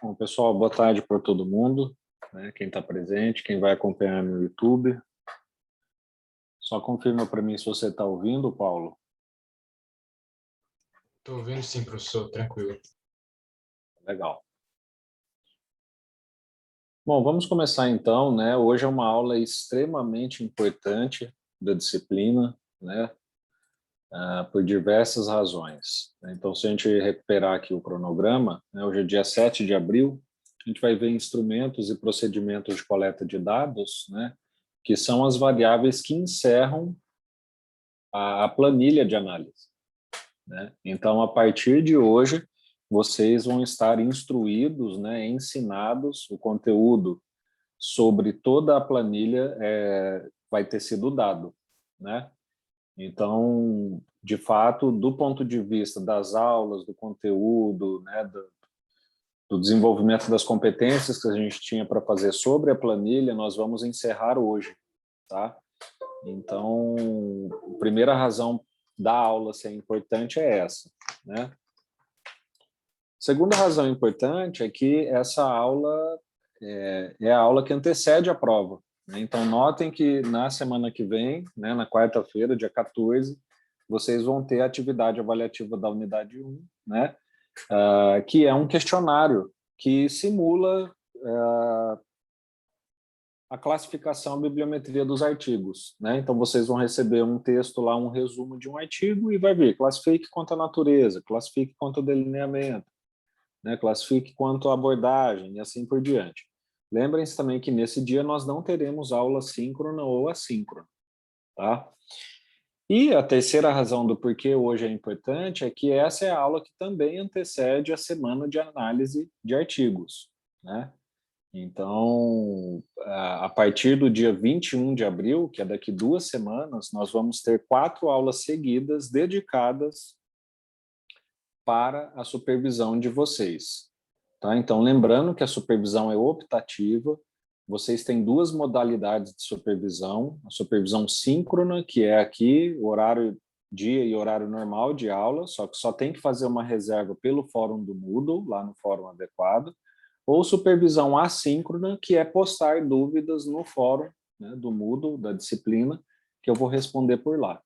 Bom, pessoal, boa tarde para todo mundo, né? Quem está presente, quem vai acompanhar no YouTube. Só confirma para mim se você está ouvindo, Paulo. Estou ouvindo sim, professor, tranquilo. Legal. Bom, vamos começar então, né? Hoje é uma aula extremamente importante da disciplina, né? Por diversas razões. Então, se a gente recuperar aqui o cronograma, né? Hoje é dia 7 de abril, a gente vai ver instrumentos e procedimentos de coleta de dados, né? Que são as variáveis que encerram a planilha de análise, né? Então, a partir de hoje, vocês vão estar instruídos, né, ensinados, o conteúdo sobre toda a planilha vai ter sido dado, né? Então, de fato, do ponto de vista das aulas, do conteúdo, né, do desenvolvimento das competências que a gente tinha para fazer sobre a planilha, nós vamos encerrar hoje, tá? Então, a primeira razão da aula ser importante é essa, né? Segunda razão importante é que essa aula é a aula que antecede a prova, né? Então, notem que na semana que vem, né, na quarta-feira, dia 14, vocês vão ter a atividade avaliativa da unidade 1, né? Que é um questionário que simula a classificação e bibliometria dos artigos, né? Então, vocês vão receber um texto lá, um resumo de um artigo e vai ver, classifique quanto à natureza, classifique quanto ao delineamento, né? Classifique quanto à abordagem e assim por diante. Lembrem-se também que nesse dia nós não teremos aula síncrona ou assíncrona, tá? E a terceira razão do porquê hoje é importante é que essa é a aula que também antecede a semana de análise de artigos, né? Então, a partir do dia 21 de abril, que é daqui 2 semanas, nós vamos ter 4 aulas seguidas dedicadas para a supervisão de vocês. Tá? Então, lembrando que a supervisão é optativa, vocês têm 2 modalidades de supervisão, a supervisão síncrona, que é aqui, horário, dia e horário normal de aula, só que só tem que fazer uma reserva pelo fórum do Moodle, lá no fórum adequado, ou supervisão assíncrona, que é postar dúvidas no fórum, né, do Moodle, da disciplina, que eu vou responder por lá,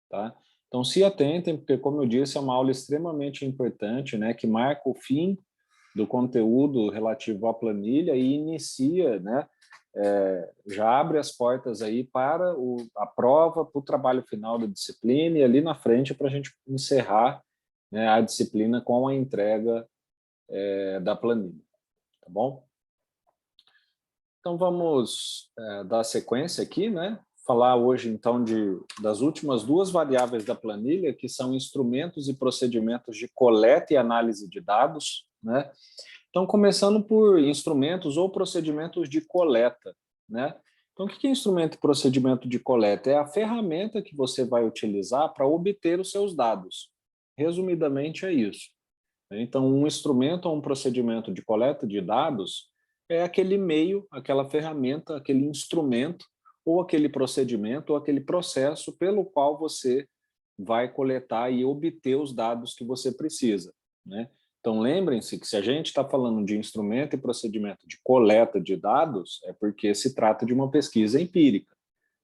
tá? Então, se atentem, porque, como eu disse, é uma aula extremamente importante, né, que marca o fim do conteúdo relativo à planilha e inicia, né, já abre as portas aí para a prova, para o trabalho final da disciplina e ali na frente para a gente encerrar, né, a disciplina com a entrega da planilha. Tá bom? Então, vamos dar sequência aqui, né? Falar hoje, então, das últimas 2 variáveis da planilha, que são instrumentos e procedimentos de coleta e análise de dados, né? Então, começando por instrumentos ou procedimentos de coleta, né? Então, o que é instrumento e procedimento de coleta? É a ferramenta que você vai utilizar para obter os seus dados. Resumidamente, é isso. Então, um instrumento ou um procedimento de coleta de dados é aquele meio, aquela ferramenta, aquele instrumento, ou aquele procedimento, ou aquele processo pelo qual você vai coletar e obter os dados que você precisa, né? Então, lembrem-se que se a gente está falando de instrumento e procedimento de coleta de dados, é porque se trata de uma pesquisa empírica,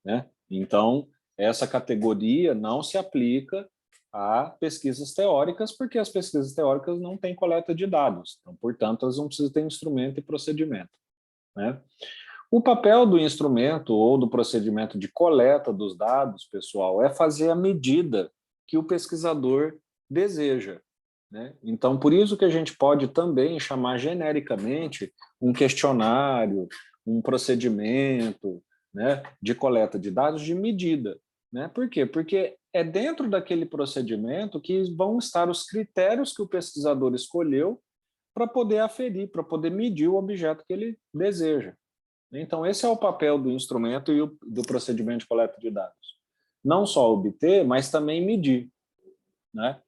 né? Então, essa categoria não se aplica a pesquisas teóricas, porque as pesquisas teóricas não têm coleta de dados. Então, portanto, elas não precisam ter instrumento e procedimento, né? O papel do instrumento ou do procedimento de coleta dos dados, pessoal, é fazer a medida que o pesquisador deseja, né? Então, por isso que a gente pode também chamar genericamente um questionário, um procedimento, né, de coleta de dados de medida, né? Por quê? Porque é dentro daquele procedimento que vão estar os critérios que o pesquisador escolheu para poder aferir, para poder medir o objeto que ele deseja. Então, esse é o papel do instrumento e do procedimento de coleta de dados. Não só obter, mas também medir, né?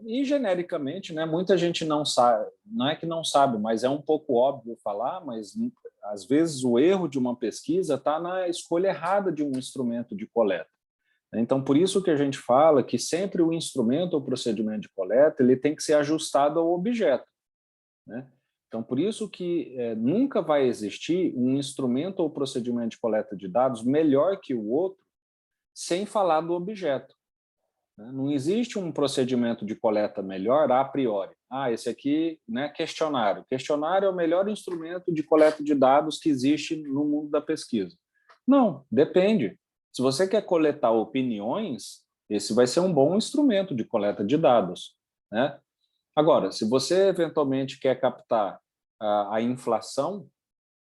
E genericamente, né, muita gente não sabe, não é que não sabe, mas é um pouco óbvio falar, mas às vezes o erro de uma pesquisa está na escolha errada de um instrumento de coleta. Então, por isso que a gente fala que sempre o instrumento ou procedimento de coleta ele tem que ser ajustado ao objeto, né? Então, por isso que nunca vai existir um instrumento ou procedimento de coleta de dados melhor que o outro, sem falar do objeto. Não existe um procedimento de coleta melhor a priori. Esse aqui, né, questionário. Questionário é o melhor instrumento de coleta de dados que existe no mundo da pesquisa. Não, depende. Se você quer coletar opiniões, esse vai ser um bom instrumento de coleta de dados, né? Agora, se você eventualmente quer captar a inflação,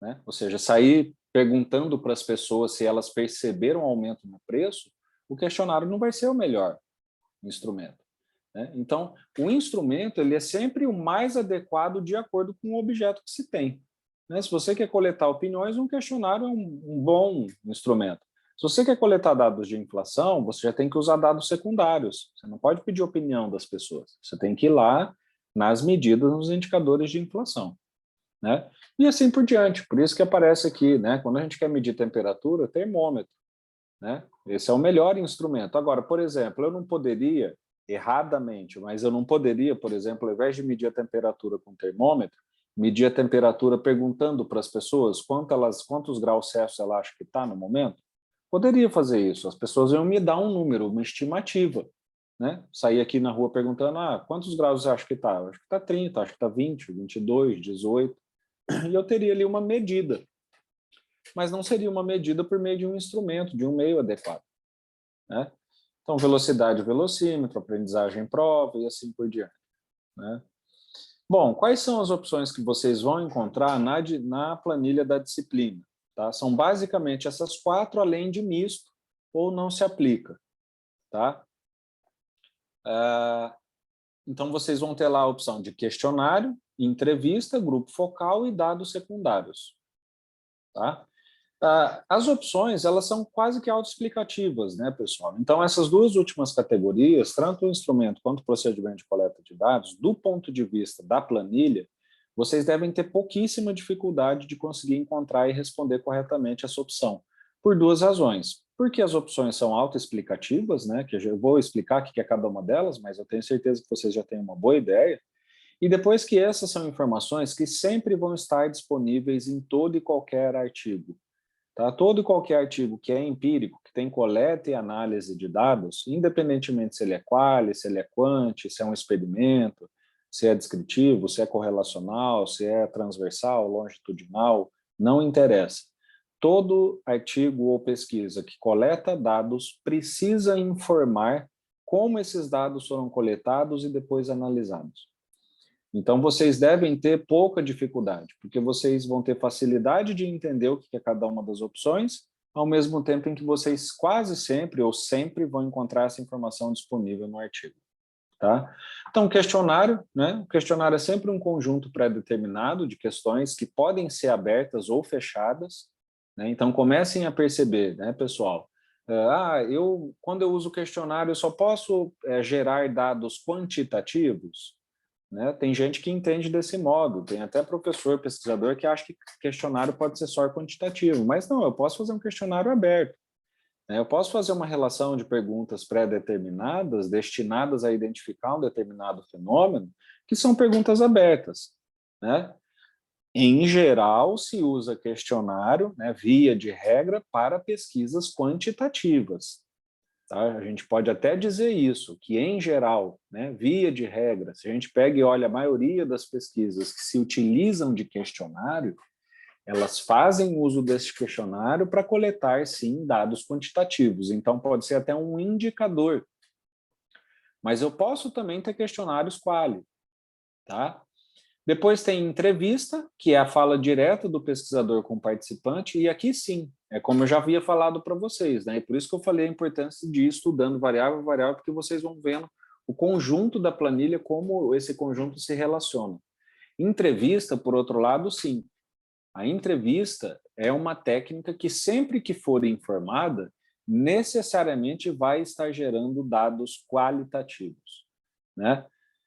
né, ou seja, sair perguntando para as pessoas se elas perceberam aumento no preço, o questionário não vai ser o melhor instrumento, né? Então, o instrumento ele é sempre o mais adequado de acordo com o objeto que se tem, né? Se você quer coletar opiniões, um questionário é um bom instrumento. Se você quer coletar dados de inflação, você já tem que usar dados secundários. Você não pode pedir opinião das pessoas. Você tem que ir lá nas medidas, nos indicadores de inflação, né? E assim por diante. Por isso que aparece aqui, né? Quando a gente quer medir temperatura, termômetro, né? Esse é o melhor instrumento. Agora, por exemplo, eu não poderia, erradamente, mas eu não poderia, por exemplo, ao invés de medir a temperatura com termômetro, medir a temperatura perguntando para as pessoas quantos graus Celsius ela acha que está no momento. Poderia fazer isso. As pessoas iam me dar um número, uma estimativa, né? Sair aqui na rua perguntando, quantos graus você acha que está? Acho que está 30, acho que está 20, 22, 18. E eu teria ali uma medida. Mas não seria uma medida por meio de um instrumento, de um meio adequado, né? Então, velocidade, velocímetro, aprendizagem, prova e assim por diante, né? Bom, quais são as opções que vocês vão encontrar na planilha da disciplina? Tá? São basicamente essas 4, além de misto ou não se aplica. Tá? Então, vocês vão ter lá a opção de questionário, entrevista, grupo focal e dados secundários. Tá? As opções, elas são quase que autoexplicativas, né, pessoal? Então, essas duas últimas categorias, tanto o instrumento quanto o procedimento de coleta de dados, do ponto de vista da planilha, vocês devem ter pouquíssima dificuldade de conseguir encontrar e responder corretamente essa opção, por duas razões. Porque as opções são autoexplicativas, né, que eu vou explicar o que é cada uma delas, mas eu tenho certeza que vocês já têm uma boa ideia. E depois que essas são informações que sempre vão estar disponíveis em todo e qualquer artigo. Tá? Todo e qualquer artigo que é empírico, que tem coleta e análise de dados, independentemente se ele é quali, se ele é quanti, se é um experimento, se é descritivo, se é correlacional, se é transversal, longitudinal, não interessa. Todo artigo ou pesquisa que coleta dados precisa informar como esses dados foram coletados e depois analisados. Então, vocês devem ter pouca dificuldade, porque vocês vão ter facilidade de entender o que é cada uma das opções, ao mesmo tempo em que vocês quase sempre ou sempre vão encontrar essa informação disponível no artigo. Tá? Então, questionário, né? O questionário é sempre um conjunto pré-determinado de questões que podem ser abertas ou fechadas, né? Então, comecem a perceber, né, pessoal? Quando eu uso questionário, eu só posso gerar dados quantitativos? Né? Tem gente que entende desse modo, tem até professor, pesquisador que acha que questionário pode ser só quantitativo, mas não, eu posso fazer um questionário aberto, né? Eu posso fazer uma relação de perguntas pré-determinadas, destinadas a identificar um determinado fenômeno, que são perguntas abertas, né? Em geral, se usa questionário, né, via de regra, para pesquisas quantitativas. Tá? A gente pode até dizer isso, que em geral, né, via de regra, se a gente pega e olha a maioria das pesquisas que se utilizam de questionário, elas fazem uso desse questionário para coletar, sim, dados quantitativos. Então, pode ser até um indicador. Mas eu posso também ter questionários quali, tá? Depois tem entrevista, que é a fala direta do pesquisador com o participante, e aqui sim, é como eu já havia falado para vocês, né? E por isso que eu falei a importância de ir estudando variável a variável, porque vocês vão vendo o conjunto da planilha, como esse conjunto se relaciona. Entrevista, por outro lado, sim. A entrevista é uma técnica que sempre que for informada, necessariamente vai estar gerando dados qualitativos, né?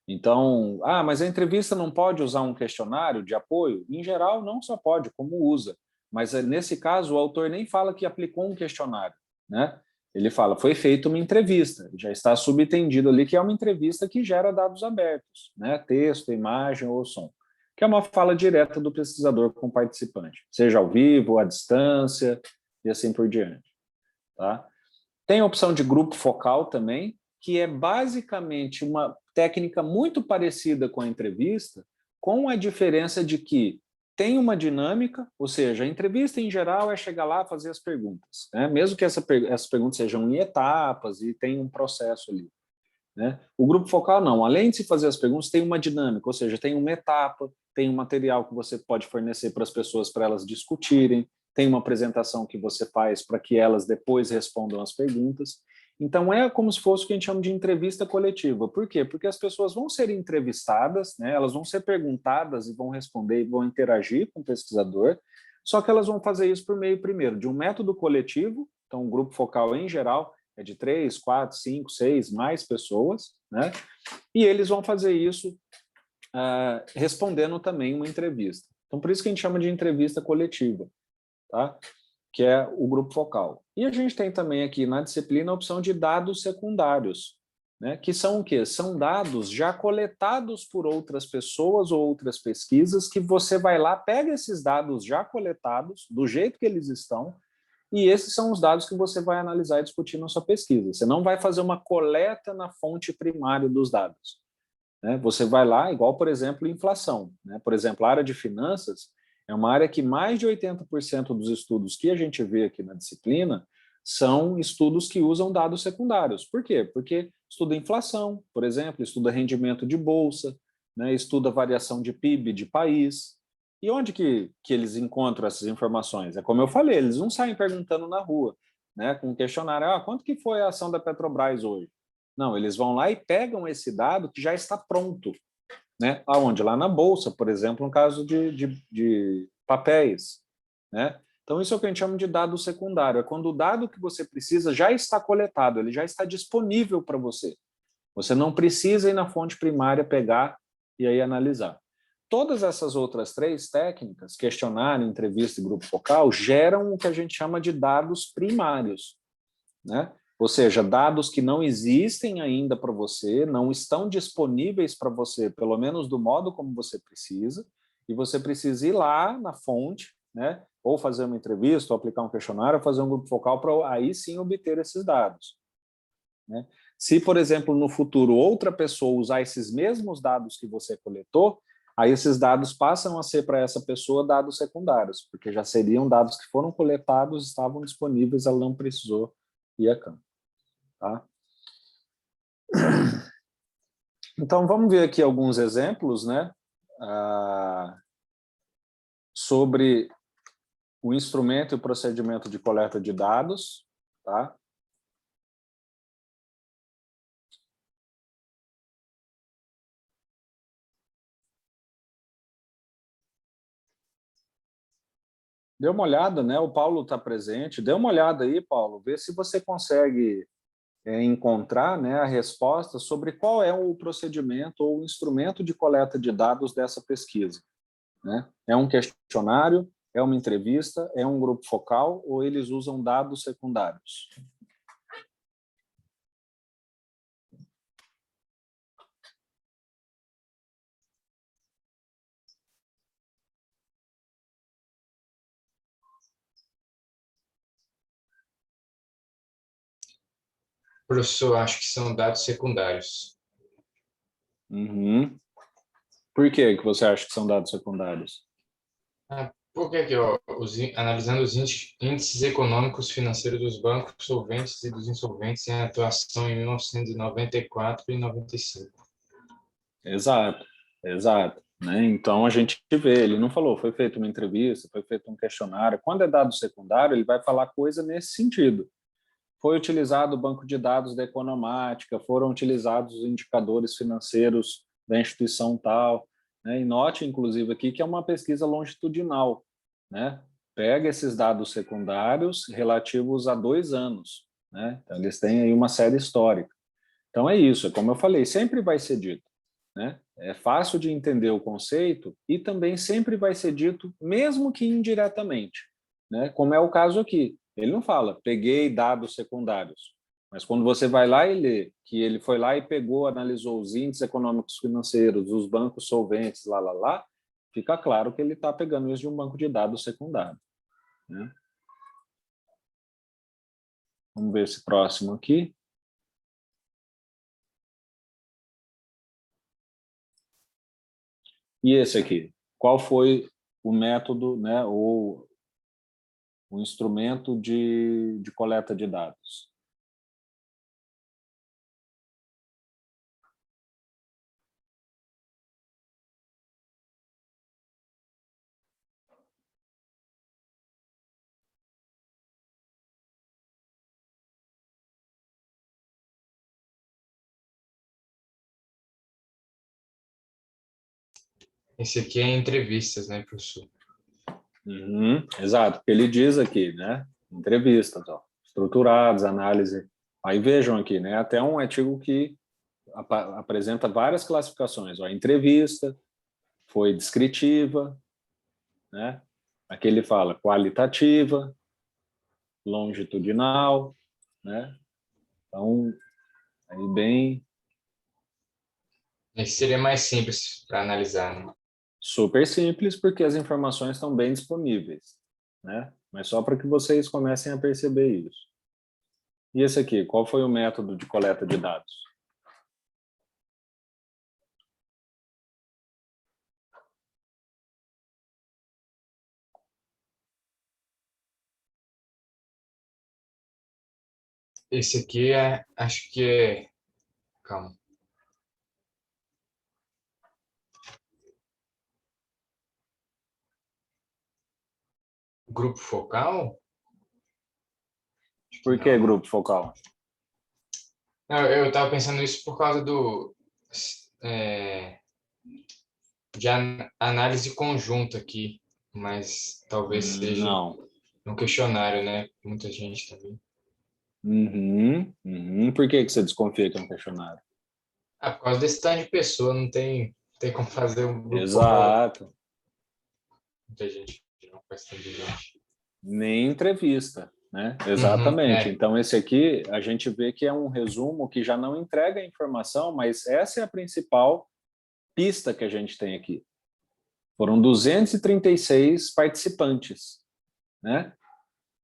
Então, mas a entrevista não pode usar um questionário de apoio? Em geral, não só pode, como usa. Mas, nesse caso, o autor nem fala que aplicou um questionário, né? Ele fala, foi feita uma entrevista, já está subentendido ali que é uma entrevista que gera dados abertos, né? Texto, imagem ou som. que é uma fala direta do pesquisador com o participante, seja ao vivo, à distância e assim por diante. Tá? Tem a opção de grupo focal também, que é basicamente uma técnica muito parecida com a entrevista, com a diferença de que tem uma dinâmica, ou seja, a entrevista em geral é chegar lá e fazer as perguntas, né? Mesmo que essas perguntas sejam em etapas e tem um processo ali. Né? O grupo focal não, além de se fazer as perguntas, tem uma dinâmica, ou seja, tem uma etapa, tem um material que você pode fornecer para as pessoas para elas discutirem, tem uma apresentação que você faz para que elas depois respondam as perguntas. Então, é como se fosse o que a gente chama de entrevista coletiva. Por quê? Porque as pessoas vão ser entrevistadas, né? Elas vão ser perguntadas e vão responder, e vão interagir com o pesquisador, só que elas vão fazer isso por meio, primeiro, de um método coletivo, então o grupo focal em geral é de 3, 4, 5, 6, mais pessoas, né? E eles vão fazer isso respondendo também uma entrevista. Então, por isso que a gente chama de entrevista coletiva, tá? Que é o grupo focal. E a gente tem também aqui na disciplina a opção de dados secundários, né? Que são o quê? São dados já coletados por outras pessoas ou outras pesquisas que você vai lá, pega esses dados já coletados, do jeito que eles estão, e esses são os dados que você vai analisar e discutir na sua pesquisa. Você não vai fazer uma coleta na fonte primária dos dados, né? Você vai lá, igual, por exemplo, inflação, né? Por exemplo, a área de finanças é uma área que mais de 80% dos estudos que a gente vê aqui na disciplina são estudos que usam dados secundários. Por quê? Porque estuda inflação, por exemplo, estuda rendimento de bolsa, né? Estuda variação de PIB de país. E onde que eles encontram essas informações? É como eu falei, eles não saem perguntando na rua, né, com um questionário, quanto que foi a ação da Petrobras hoje? Não, eles vão lá e pegam esse dado que já está pronto, né? Aonde? Lá na Bolsa, por exemplo, no caso de papéis, né? Então, isso é o que a gente chama de dado secundário, é quando o dado que você precisa já está coletado, ele já está disponível para você. Você não precisa ir na fonte primária pegar e aí analisar. Todas essas outras três técnicas, questionário, entrevista e grupo focal, geram o que a gente chama de dados primários, né? Ou seja, dados que não existem ainda para você, não estão disponíveis para você, pelo menos do modo como você precisa, e você precisa ir lá na fonte, né? Ou fazer uma entrevista, ou aplicar um questionário, ou fazer um grupo focal para aí sim obter esses dados, né? Se, por exemplo, no futuro outra pessoa usar esses mesmos dados que você coletou, aí esses dados passam a ser para essa pessoa dados secundários, porque já seriam dados que foram coletados, estavam disponíveis, ela não precisou ir a campo. Tá? Então, vamos ver aqui alguns exemplos, né, sobre o instrumento e o procedimento de coleta de dados. Tá? Dê uma olhada, né? O Paulo está presente. Dê uma olhada aí, Paulo. Vê se você consegue encontrar, né, a resposta sobre qual é o procedimento ou o instrumento de coleta de dados dessa pesquisa, né? É um questionário, é uma entrevista, é um grupo focal ou eles usam dados secundários? Professor, acho que são dados secundários. Uhum. Por que você acha que são dados secundários? Porque aqui, ó, analisando os índices econômicos financeiros dos bancos solventes e dos insolventes em atuação em 1994 e 95. Exato, exato. Né? Então, a gente vê, ele não falou, foi feita uma entrevista, foi feito um questionário. Quando é dado secundário, ele vai falar coisa nesse sentido. Foi utilizado o banco de dados da Economática, foram utilizados os indicadores financeiros da instituição tal, né? E note, inclusive, aqui que é uma pesquisa longitudinal, né? Pega esses dados secundários relativos a 2 anos, né? Então, eles têm aí uma série histórica. Então, é isso, é como eu falei, sempre vai ser dito, né? É fácil de entender o conceito e também sempre vai ser dito, mesmo que indiretamente, né? Como é o caso aqui. Ele não fala, peguei dados secundários, mas quando você vai lá e lê que ele foi lá e pegou, analisou os índices econômicos financeiros, os bancos solventes, lá, fica claro que ele está pegando isso de um banco de dados secundário, né? Vamos ver esse próximo aqui. E esse aqui? Qual foi o método, né, ou o instrumento de coleta de dados? Esse aqui é entrevistas, né, professor? Exato, porque ele diz aqui, né? Entrevistas, ó, estruturadas, análise. Aí vejam aqui, né? Até um artigo que apresenta várias classificações. Ó, entrevista, foi descritiva, né? Aqui ele fala qualitativa, longitudinal, né? Então, aí bem Esse seria mais simples para analisar, né? super simples, porque as informações estão bem disponíveis, né? Mas só para que vocês comecem a perceber isso. E esse aqui, qual foi o método de coleta de dados? Esse aqui é, acho que é, calma. Grupo focal? Acho que Por que não. grupo focal? Não, eu estava pensando isso por causa do é, de análise conjunta aqui, mas talvez seja Não. um questionário, né? Muita gente também. Por que você desconfia que é um questionário? Ah, por causa desse tanto de pessoa, tem como fazer um grupo focal. Exato. Muita gente, não faz tanto de gente. Nem entrevista, né? Uhum, Exatamente. é. Então, esse aqui, a gente vê que é um resumo que já não entrega a informação, mas essa é a principal pista que a gente tem aqui. Foram 236 participantes, né?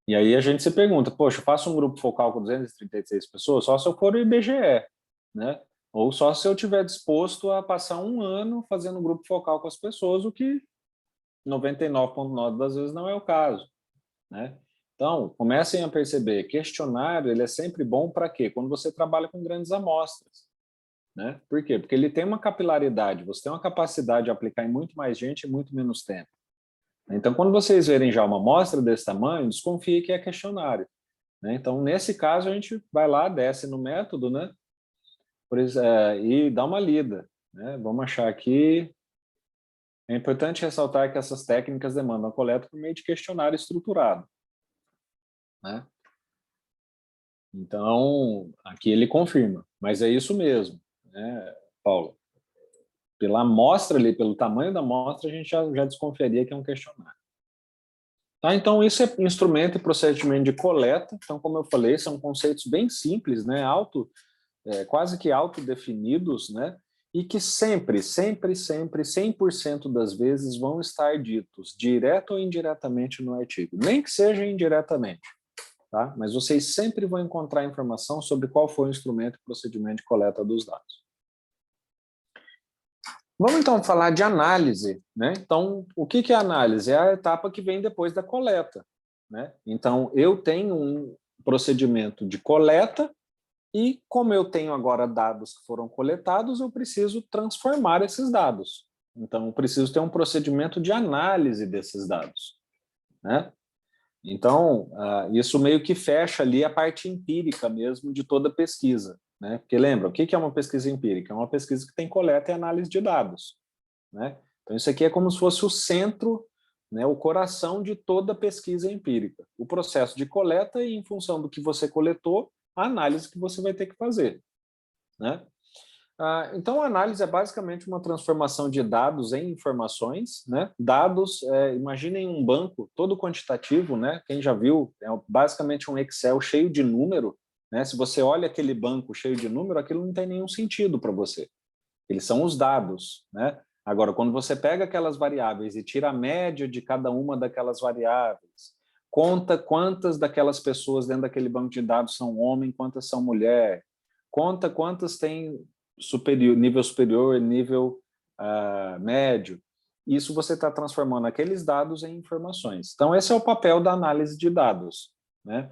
E aí a gente se pergunta, poxa, eu faço um grupo focal com 236 pessoas só se eu for o IBGE, né? Ou só se eu estiver disposto a passar um ano fazendo um grupo focal com as pessoas, o que 99,9% das vezes não é o caso, né? Então, comecem a perceber, questionário ele é sempre bom para quê? Quando você trabalha com grandes amostras, né? Por quê? Porque ele tem uma capilaridade, você tem uma capacidade de aplicar em muito mais gente em muito menos tempo. Então, quando vocês verem já uma amostra desse tamanho, desconfie que é questionário, né? Então, nesse caso, a gente vai lá, desce no método, né? E dá uma lida, né? Vamos achar aqui. É importante ressaltar que essas técnicas demandam a coleta por meio de questionário estruturado, né? Então, aqui ele confirma, mas é isso mesmo, né, Paulo? Pela amostra ali, pelo tamanho da amostra, a gente já desconfiaria que é um questionário. Tá, então, isso é instrumento e procedimento de coleta. Então, como eu falei, são conceitos bem simples, né, quase que autodefinidos, né, e que sempre, 100% das vezes vão estar ditos, direto ou indiretamente no artigo, nem que seja indiretamente. Tá? Mas vocês sempre vão encontrar informação sobre qual foi o instrumento e procedimento de coleta dos dados. Vamos então falar de análise, né? Então, o que é análise? É a etapa que vem depois da coleta, né? Então, eu tenho um procedimento de coleta e, como eu tenho agora dados que foram coletados, eu preciso transformar esses dados. Então, eu preciso ter um procedimento de análise desses dados, né? Então, isso meio que fecha ali a parte empírica mesmo de toda pesquisa, né? Porque lembra, o que é uma pesquisa empírica? É uma pesquisa que tem coleta e análise de dados, né? Então, isso aqui é como se fosse o centro, né, o coração de toda pesquisa empírica. O processo de coleta e, em função do que você coletou, a análise que você vai ter que fazer, né? Então, a análise é basicamente uma transformação de dados em informações, né? Dados, imaginem um banco todo quantitativo, né? Quem já viu, é basicamente um Excel cheio de número, né? Se você olha aquele banco cheio de número, aquilo não tem nenhum sentido para você. Eles são os dados, né? Agora, quando você pega aquelas variáveis e tira a média de cada uma daquelas variáveis, conta quantas daquelas pessoas dentro daquele banco de dados são homem, quantas são mulher, conta quantas têm nível superior, nível médio. Isso você está transformando aqueles dados em informações. Então, esse é o papel da análise de dados, né?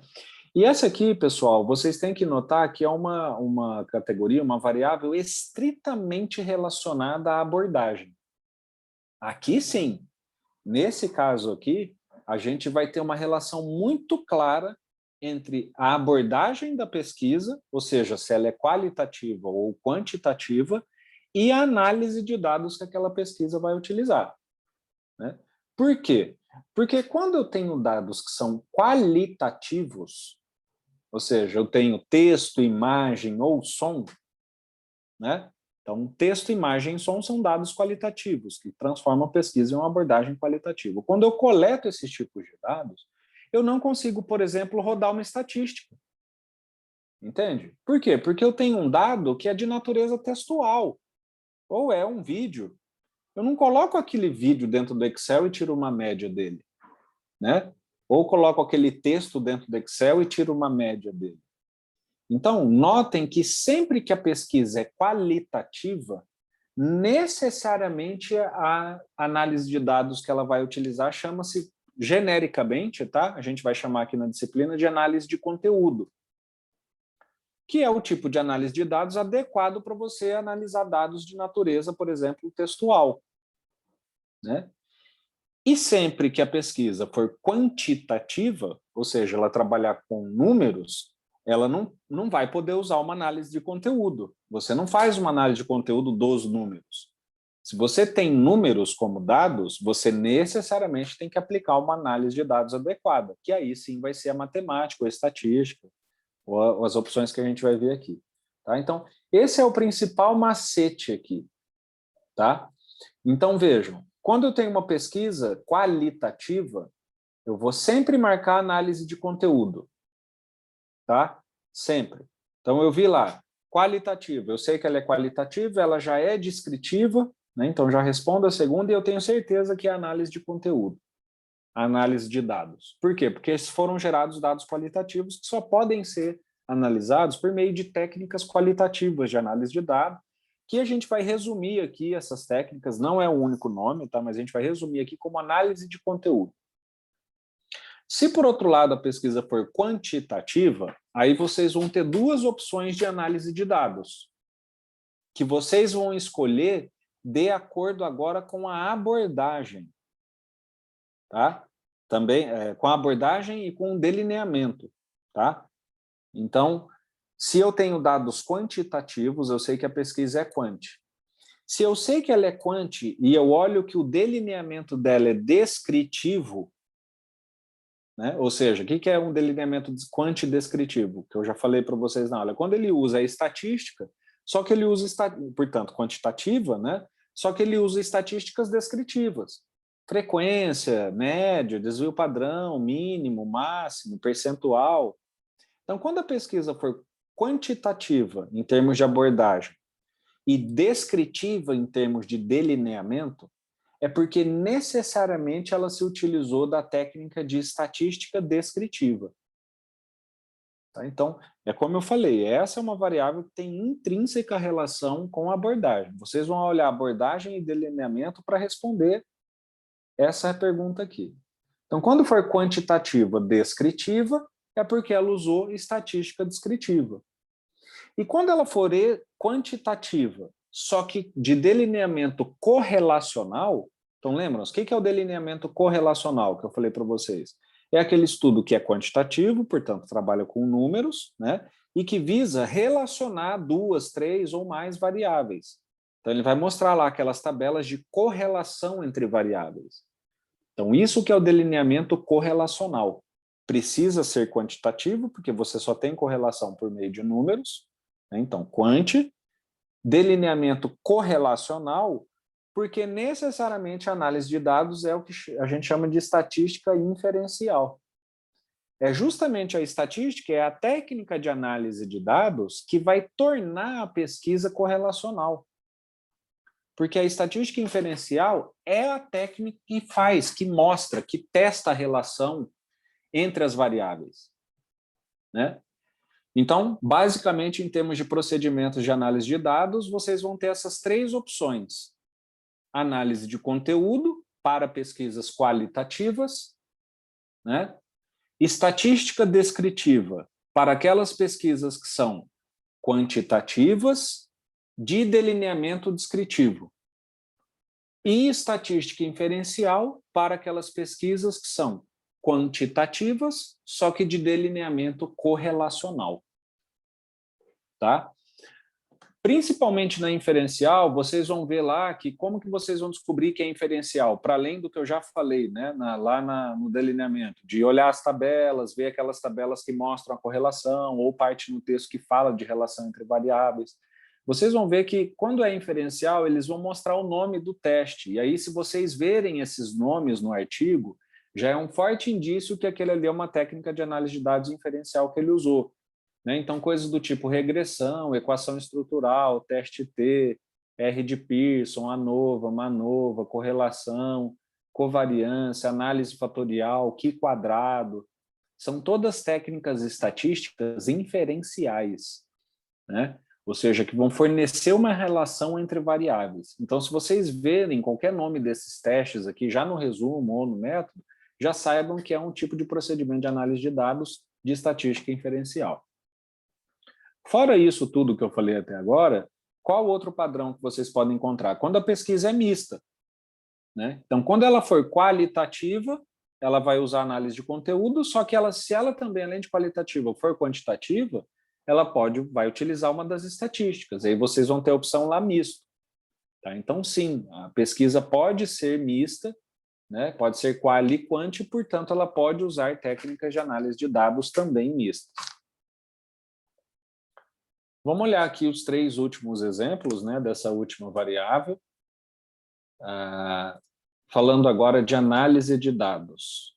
E essa aqui, pessoal, vocês têm que notar que é uma categoria, uma variável estritamente relacionada à abordagem. Aqui sim, nesse caso aqui, a gente vai ter uma relação muito clara entre a abordagem da pesquisa, ou seja, se ela é qualitativa ou quantitativa, e a análise de dados que aquela pesquisa vai utilizar, né? Por quê? Porque quando eu tenho dados que são qualitativos, ou seja, eu tenho texto, imagem ou som, né? Então, texto, imagem e som são dados qualitativos, que transformam a pesquisa em uma abordagem qualitativa. Quando eu coleto esses tipos de dados, eu não consigo, por exemplo, rodar uma estatística. Entende? Por quê? Porque eu tenho um dado que é de natureza textual, ou é um vídeo. Eu não coloco aquele vídeo dentro do Excel e tiro uma média dele, né? Ou coloco aquele texto dentro do Excel e tiro uma média dele. Então, notem que sempre que a pesquisa é qualitativa, necessariamente a análise de dados que ela vai utilizar chama-se genericamente, tá? A gente vai chamar aqui na disciplina de análise de conteúdo, que é o tipo de análise de dados adequado para você analisar dados de natureza, por exemplo, textual, né? E sempre que a pesquisa for quantitativa, ou seja, ela trabalhar com números, ela não vai poder usar uma análise de conteúdo. Você não faz uma análise de conteúdo dos números. Se você tem números como dados, você necessariamente tem que aplicar uma análise de dados adequada, que aí sim vai ser a matemática, ou a estatística, ou as opções que a gente vai ver aqui. Tá? Então, esse é o principal macete aqui. Tá? Então, vejam, quando eu tenho uma pesquisa qualitativa, eu vou sempre marcar análise de conteúdo, tá? Sempre. Então, eu vi lá, qualitativa, eu sei que ela é qualitativa, ela já é descritiva, né? Então já respondo a segunda e eu tenho certeza que é análise de conteúdo, análise de dados. Por quê? Porque foram gerados dados qualitativos que só podem ser analisados por meio de técnicas qualitativas de análise de dados, que a gente vai resumir aqui essas técnicas, não é o único nome, tá? Mas a gente vai resumir aqui como análise de conteúdo. Se, por outro lado, a pesquisa for quantitativa, aí vocês vão ter duas opções de análise de dados, que vocês vão escolher de acordo agora com a abordagem, tá? Também com a abordagem e com o delineamento, tá? Então, se eu tenho dados quantitativos, eu sei que a pesquisa é quant. Se eu sei que ela é quant e eu olho que o delineamento dela é descritivo, né? Ou seja, o que é um delineamento quant descritivo? Que eu já falei para vocês na aula. Quando ele usa a estatística, só que ele usa, portanto, quantitativa, né? Só que ele usa estatísticas descritivas. Frequência, média, desvio padrão, mínimo, máximo, percentual. Então, quando a pesquisa for quantitativa em termos de abordagem e descritiva em termos de delineamento, é porque necessariamente ela se utilizou da técnica de estatística descritiva. Tá? Então, é como eu falei, essa é uma variável que tem intrínseca relação com a abordagem. Vocês vão olhar abordagem e delineamento para responder essa pergunta aqui. Então, quando for quantitativa descritiva, é porque ela usou estatística descritiva. E quando ela for quantitativa, só que de delineamento correlacional, então lembram-se, o que é o delineamento correlacional que eu falei para vocês? É aquele estudo que é quantitativo, portanto, trabalha com números, né? E que visa relacionar duas, três ou mais variáveis. Então, ele vai mostrar lá aquelas tabelas de correlação entre variáveis. Então, isso que é o delineamento correlacional. Precisa ser quantitativo, porque você só tem correlação por meio de números, né? Então, quant, delineamento correlacional, porque necessariamente a análise de dados é o que a gente chama de estatística inferencial. É justamente a estatística, é a técnica de análise de dados que vai tornar a pesquisa correlacional. Porque a estatística inferencial é a técnica que faz, que mostra, que testa a relação entre as variáveis, né? Então, basicamente, em termos de procedimentos de análise de dados, vocês vão ter essas três opções. Análise de conteúdo para pesquisas qualitativas, né? Estatística descritiva para aquelas pesquisas que são quantitativas de delineamento descritivo. E estatística inferencial para aquelas pesquisas que são quantitativas, só que de delineamento correlacional. Tá? Principalmente na inferencial, vocês vão ver lá que como que vocês vão descobrir que é inferencial, para além do que eu já falei, né, no delineamento, de olhar as tabelas, ver aquelas tabelas que mostram a correlação, ou parte no texto que fala de relação entre variáveis. Vocês vão ver que quando é inferencial, eles vão mostrar o nome do teste, e aí se vocês verem esses nomes no artigo, já é um forte indício que aquele ali é uma técnica de análise de dados inferencial que ele usou. Né? Então, coisas do tipo regressão, equação estrutural, teste T, R de Pearson, ANOVA, MANOVA, correlação, covariância, análise fatorial, Q-quadrado, são todas técnicas estatísticas inferenciais, né? Ou seja, que vão fornecer uma relação entre variáveis. Então, se vocês verem qualquer nome desses testes aqui, já no resumo ou no método, já saibam que é um tipo de procedimento de análise de dados de estatística inferencial. Fora isso tudo que eu falei até agora, qual outro padrão que vocês podem encontrar? Quando a pesquisa é mista, né? Então, quando ela for qualitativa, ela vai usar análise de conteúdo, só que se ela também, além de qualitativa, for quantitativa, ela vai utilizar uma das estatísticas. Aí vocês vão ter a opção lá misto. Tá? Então, sim, a pesquisa pode ser mista, né? Pode ser quali e quanti, portanto, ela pode usar técnicas de análise de dados também mistas. Vamos olhar aqui os três últimos exemplos, né, dessa última variável. Falando agora de análise de dados.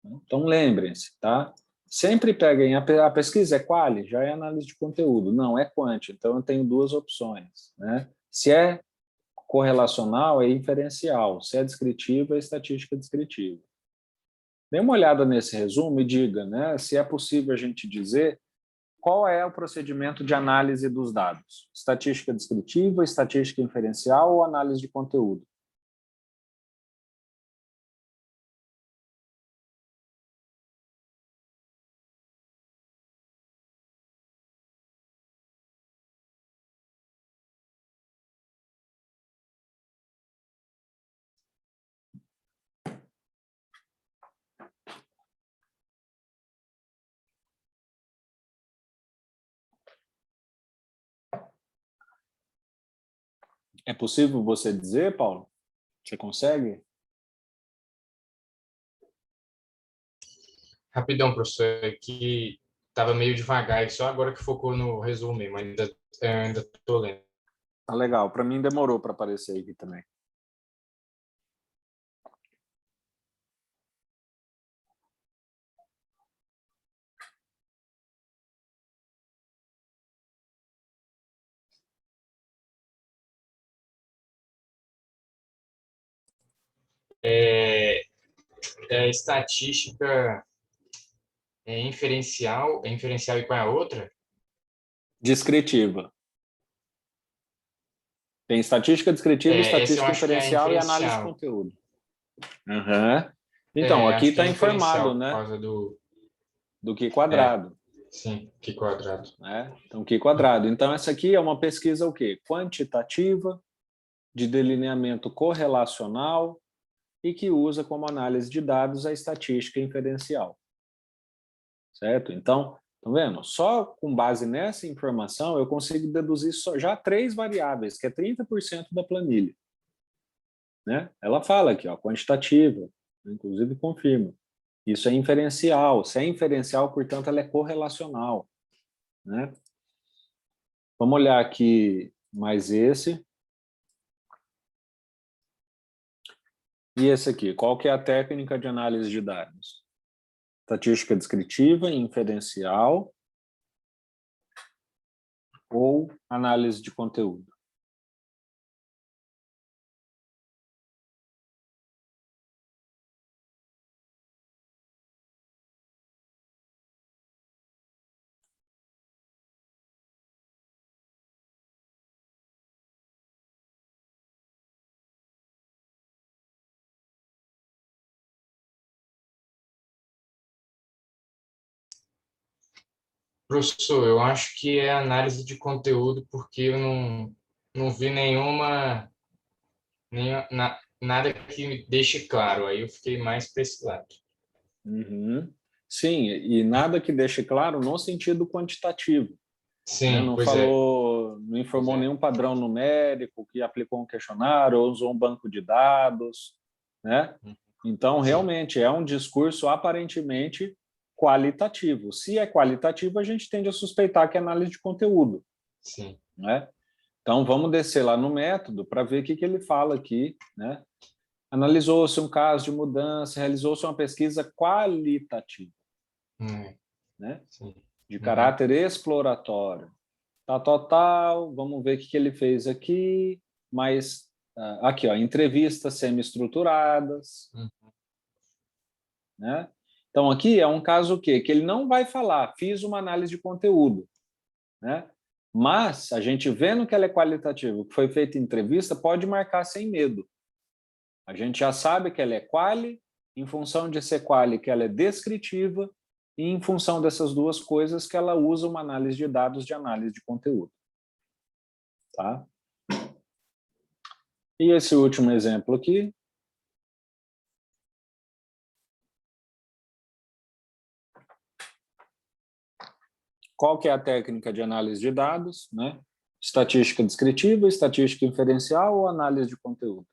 Então, lembrem-se, tá? Sempre peguem, a pesquisa é quali, já é análise de conteúdo. Não, é quanti, então eu tenho duas opções, né? Se é correlacional, é inferencial. Se é descritiva, é estatística descritiva. Dê uma olhada nesse resumo e diga, né, se é possível a gente dizer qual é o procedimento de análise dos dados? Estatística descritiva, estatística inferencial ou análise de conteúdo? É possível você dizer, Paulo? Você consegue? Rapidão, professor, é que estava meio devagar e só agora que focou no resumo mesmo, ainda estou lendo. Tá legal. Para mim demorou para aparecer aqui também. Estatística é inferencial e qual é a outra? Descritiva. Tem estatística descritiva, Essa eu estatística acho que é a inferencial e análise de inferencial. conteúdo. Uhum. Então, aqui Acho que está é informado, inferencial por né? causa do... Do Q quadrado. Sim, Q quadrado. Né? Então, Q quadrado. Então, essa aqui é uma pesquisa o quê? Quantitativa, de delineamento correlacional e que usa como análise de dados a estatística inferencial. Certo? Então, estão vendo? Só com base nessa informação eu consigo deduzir já 3 variáveis, que é 30% da planilha. Né? Ela fala aqui, ó, quantitativa, inclusive confirma. Isso é inferencial. Se é inferencial, portanto, ela é correlacional. Né? Vamos olhar aqui mais esse. E esse aqui, qual que é a técnica de análise de dados? Estatística descritiva, inferencial ou análise de conteúdo? Professor, eu acho que é análise de conteúdo, porque eu não vi nada que me deixe claro. Aí eu fiquei mais para esse lado. Uhum. Sim, e nada que deixe claro no sentido quantitativo, né? Sim, Não pois é, falou, não pois informou é. nenhum padrão numérico que aplicou um questionário ou usou um banco de dados, né? Então, Sim, realmente, é um discurso aparentemente qualitativo. Se é qualitativo, a gente tende a suspeitar que é análise de conteúdo, sim. né? Então, vamos descer lá no método para ver o que ele fala aqui, né? Analisou-se um caso de mudança, realizou-se uma pesquisa qualitativa, Hum, né? sim. De Uhum, caráter exploratório. Tal, vamos ver o que ele fez aqui, mas aqui, ó, entrevistas semi-estruturadas, uhum, né? Então, aqui é um caso o quê? Que ele não vai falar, fiz uma análise de conteúdo, né? Mas a gente vendo que ela é qualitativa, que foi feita entrevista, pode marcar sem medo. A gente já sabe que ela é quali, em função de ser quali, que ela é descritiva, e em função dessas duas coisas que ela usa uma análise de dados de análise de conteúdo. Tá? E esse último exemplo aqui, qual que é a técnica de análise de dados? Né? Estatística descritiva, estatística inferencial ou análise de conteúdo?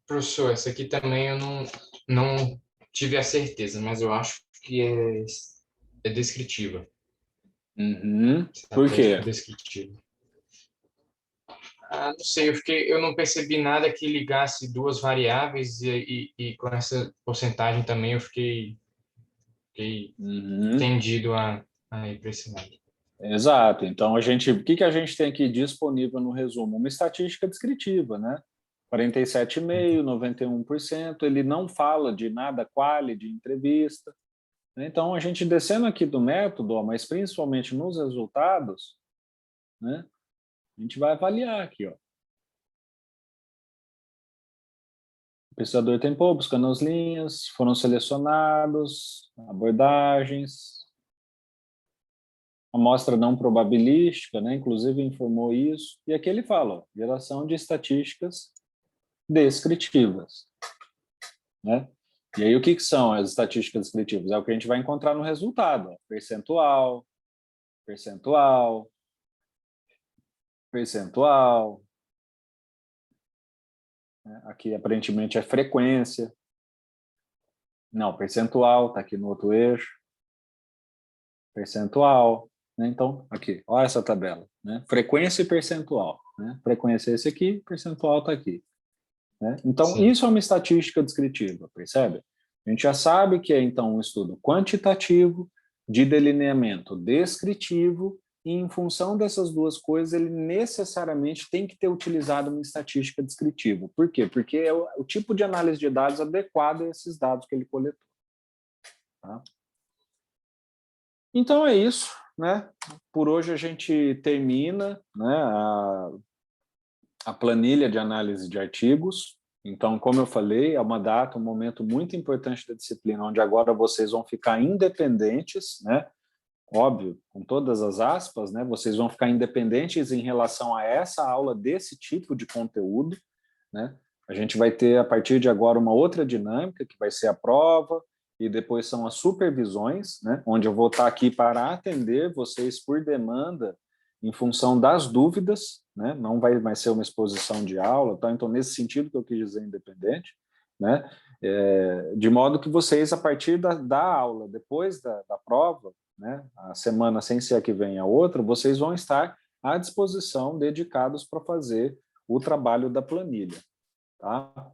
professor, essa aqui também eu não tive a certeza, mas eu acho que é descritiva. Uhum. Por Estratégico quê? descritivo. Ah, não sei, eu não percebi nada que ligasse duas variáveis e com essa porcentagem também eu fiquei Uhum. tendido a ir para esse lado. Exato. Então, o que a gente tem aqui disponível no resumo? Uma estatística descritiva, né? 47,5%, 91%. Ele não fala de nada quali, de entrevista. Né? Então, a gente descendo aqui do método, ó, mas principalmente nos resultados, né? A gente vai avaliar aqui, ó. O pesquisador tempou, buscando as linhas, foram selecionados, abordagens, amostra não probabilística, né? Inclusive informou isso. E aqui ele fala, ó, geração de estatísticas descritivas, né? E aí o que são as estatísticas descritivas? É o que a gente vai encontrar no resultado, ó, percentual, percentual, percentual, né? Aqui aparentemente é frequência, não, percentual, está aqui no outro eixo, percentual, né? Então, aqui, olha essa tabela, né? Frequência e percentual, né? Frequência é esse aqui, percentual está aqui. Né? Então, Sim, isso é uma estatística descritiva, percebe? A gente já sabe que é, então, um estudo quantitativo, de delineamento descritivo, e em função dessas duas coisas, ele necessariamente tem que ter utilizado uma estatística descritiva. Por quê? Porque é o tipo de análise de dados adequado a esses dados que ele coletou. Tá? Então, é isso. Né? Por hoje, a gente termina, né, a planilha de análise de artigos. Então, como eu falei, é uma data, um momento muito importante da disciplina, onde agora vocês vão ficar independentes, né? Óbvio, com todas as aspas, né? Vocês vão ficar independentes em relação a essa aula desse tipo de conteúdo, né? A gente vai ter, a partir de agora, uma outra dinâmica, que vai ser a prova, e depois são as supervisões, né? Onde eu vou estar aqui para atender vocês por demanda em função das dúvidas, né? Não vai mais ser uma exposição de aula, tá? Então, nesse sentido que eu quis dizer independente, né? De modo que vocês, a partir da aula, depois da prova, né? A semana sem ser a que vem a outra, vocês vão estar à disposição, dedicados para fazer o trabalho da planilha. Tá?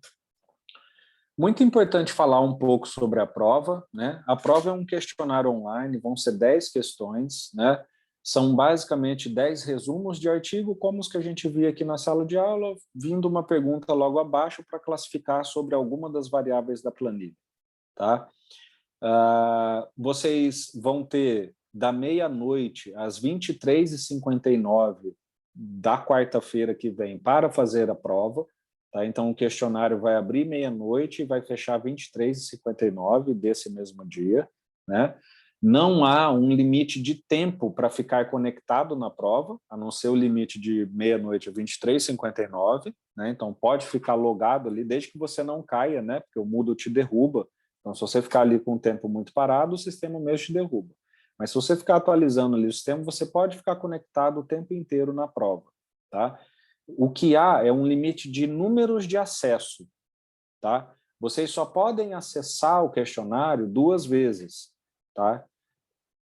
Muito importante falar um pouco sobre a prova. Né? A prova é um questionário online, vão ser 10 questões. Né? São basicamente 10 resumos de artigo, como os que a gente via aqui na sala de aula, vindo uma pergunta logo abaixo para classificar sobre alguma das variáveis da planilha. Tá? Vocês vão ter da meia-noite às 23h59 da quarta-feira que vem para fazer a prova. Tá? Então, o questionário vai abrir meia-noite e vai fechar 23h59 desse mesmo dia. Né? Não há um limite de tempo para ficar conectado na prova, a não ser o limite de meia-noite a 23h59. Né? Então, pode ficar logado ali, desde que você não caia, né? Porque o Moodle te derruba. Então, se você ficar ali com o tempo muito parado, o sistema mesmo te derruba. Mas se você ficar atualizando ali o sistema, você pode ficar conectado o tempo inteiro na prova. Tá? O que há é um limite de números de acesso. Tá? Vocês só podem acessar o questionário 2 vezes. Tá?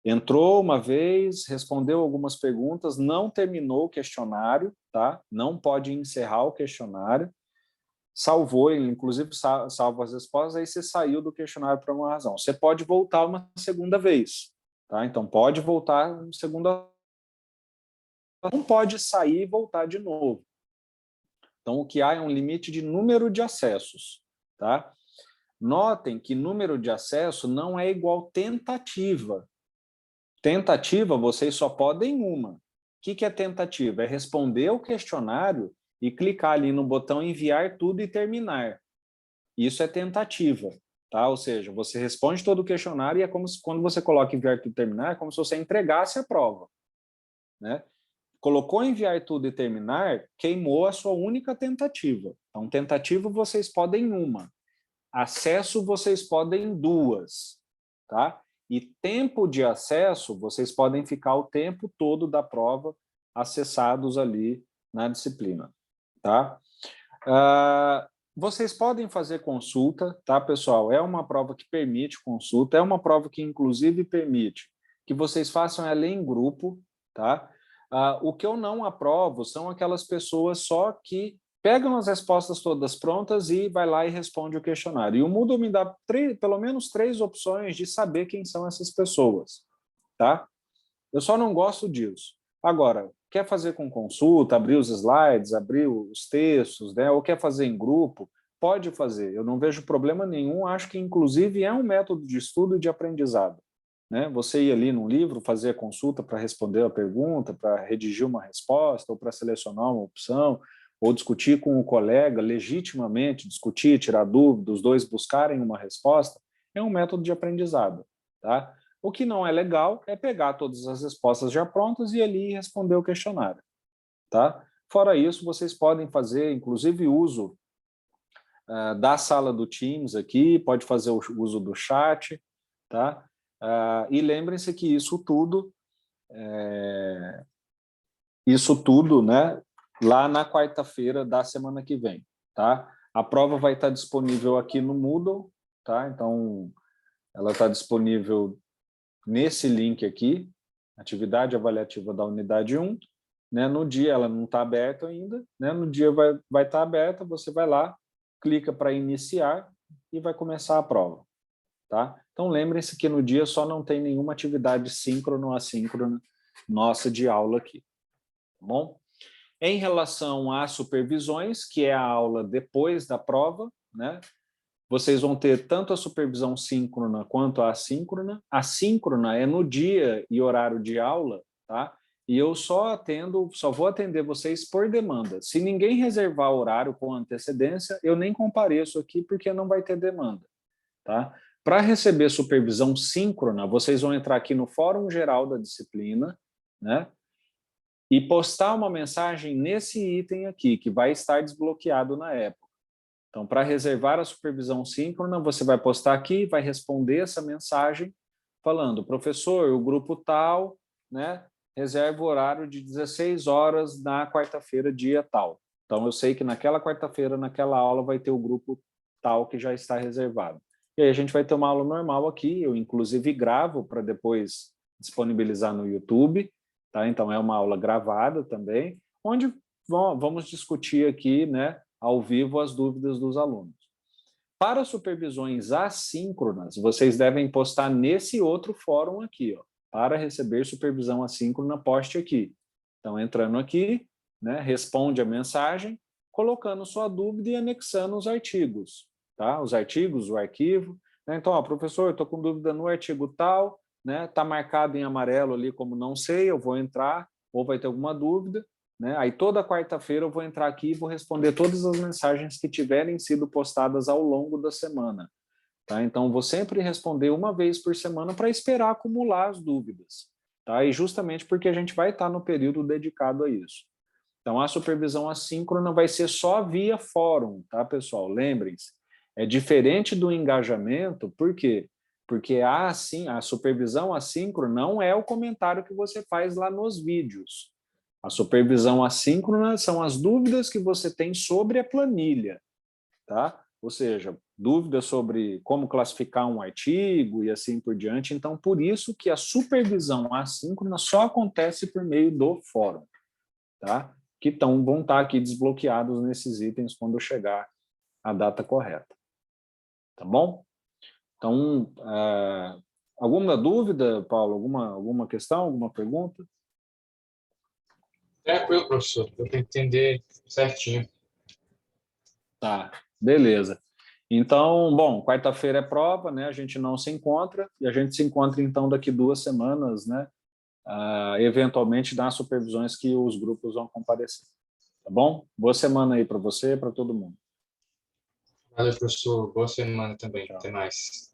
Entrou uma vez, respondeu algumas perguntas, não terminou o questionário, tá? Não pode encerrar o questionário, salvou, inclusive salva as respostas, aí você saiu do questionário por alguma razão. Você pode voltar uma segunda vez, tá? Então pode voltar uma segunda, não pode sair e voltar de novo. Então o que há é um limite de número de acessos, tá? Notem que número de acesso não é igual tentativa. Tentativa, vocês só podem uma. O que é tentativa? É responder o questionário e clicar ali no botão enviar tudo e terminar. Isso é tentativa, tá? Ou seja, você responde todo o questionário e é como se, quando você coloca enviar tudo e terminar, é como se você entregasse a prova, né? Colocou enviar tudo e terminar, queimou a sua única tentativa. Então, tentativa vocês podem uma. Acesso vocês podem 2, tá? E tempo de acesso, vocês podem ficar o tempo todo da prova acessados ali na disciplina, tá? Vocês podem fazer consulta, tá, pessoal? É uma prova que permite consulta, é uma prova que, inclusive, permite que vocês façam ela em grupo, tá? O que eu não aprovo são aquelas pessoas só que pegam as respostas todas prontas e vai lá e responde o questionário. E o Moodle me dá pelo menos 3 opções de saber quem são essas pessoas, tá? Eu só não gosto disso. Agora, quer fazer com consulta, abrir os slides, abrir os textos, né? Ou quer fazer em grupo, pode fazer. Eu não vejo problema nenhum, acho que, inclusive, é um método de estudo e de aprendizado. Né? Você ir ali num livro, fazer a consulta para responder a pergunta, para redigir uma resposta, ou para selecionar uma opção, ou discutir com o colega legitimamente, discutir, tirar dúvidas, os dois buscarem uma resposta, é um método de aprendizado. Tá? O que não é legal é pegar todas as respostas já prontas e ali responder o questionário. Tá? Fora isso, vocês podem fazer, inclusive, uso da sala do Teams aqui, pode fazer o uso do chat, tá? E lembrem-se que isso tudo, né, lá na quarta-feira da semana que vem, tá? A prova vai estar disponível aqui no Moodle, tá? Então, ela está disponível nesse link aqui, atividade avaliativa da unidade 1, né? No dia ela não está aberta ainda, né? No dia vai estar aberta, você vai lá, clica para iniciar e vai começar a prova, tá? Então lembrem-se que no dia só não tem nenhuma atividade síncrona ou assíncrona nossa de aula aqui, tá bom? Em relação às supervisões, que é a aula depois da prova, né? Vocês vão ter tanto a supervisão síncrona quanto a assíncrona. A síncrona é no dia e horário de aula, tá? E eu só vou atender vocês por demanda. Se ninguém reservar horário com antecedência, eu nem compareço aqui porque não vai ter demanda, tá? Para receber supervisão síncrona, vocês vão entrar aqui no Fórum Geral da disciplina, né? E postar uma mensagem nesse item aqui, que vai estar desbloqueado na época. Então, para reservar a supervisão síncrona, você vai postar aqui, vai responder essa mensagem falando, professor, o grupo tal, né, reserva o horário de 16 horas na quarta-feira, dia tal. Então, eu sei que naquela quarta-feira, naquela aula, vai ter o grupo tal que já está reservado. E aí a gente vai ter uma aula normal aqui, eu inclusive gravo para depois disponibilizar no YouTube, tá? Então, é uma aula gravada também, onde vamos discutir aqui, né, ao vivo as dúvidas dos alunos. Para supervisões assíncronas, vocês devem postar nesse outro fórum aqui, ó. para receber supervisão assíncrona, poste aqui. Então, entrando aqui, né, responde a mensagem, colocando sua dúvida e anexando os artigos, tá? Os artigos, o arquivo. Né? Então, ó, professor, eu estou com dúvida no artigo tal, né? Está marcado em amarelo ali como não sei, eu vou entrar, ou vai ter alguma dúvida, né? Aí toda quarta-feira eu vou entrar aqui e vou responder todas as mensagens que tiverem sido postadas ao longo da semana. Tá? Então, vou sempre responder uma vez por semana para esperar acumular as dúvidas. Tá? E justamente porque a gente vai estar no período dedicado a isso. Então, a supervisão assíncrona vai ser só via fórum, tá, pessoal? Lembrem-se, é diferente do engajamento, por quê? Porque a supervisão assíncrona não é o comentário que você faz lá nos vídeos. A supervisão assíncrona são as dúvidas que você tem sobre a planilha, tá? Ou seja, dúvidas sobre como classificar um artigo e assim por diante. Então, por isso que a supervisão assíncrona só acontece por meio do fórum, tá? Que vão estar aqui desbloqueados nesses itens quando chegar a data correta. Tá bom? Então, alguma dúvida, Paulo? Alguma questão, alguma pergunta? Tranquilo, professor. Eu tenho que entender certinho. Tá, beleza. Então, bom, quarta-feira é prova, né? A gente não se encontra, e a gente se encontra, então, daqui 2 semanas, né? Eventualmente nas supervisões que os grupos vão comparecer. Tá bom? Boa semana aí para você e para todo mundo. Valeu, professor. Boa semana também. Tchau. Até mais.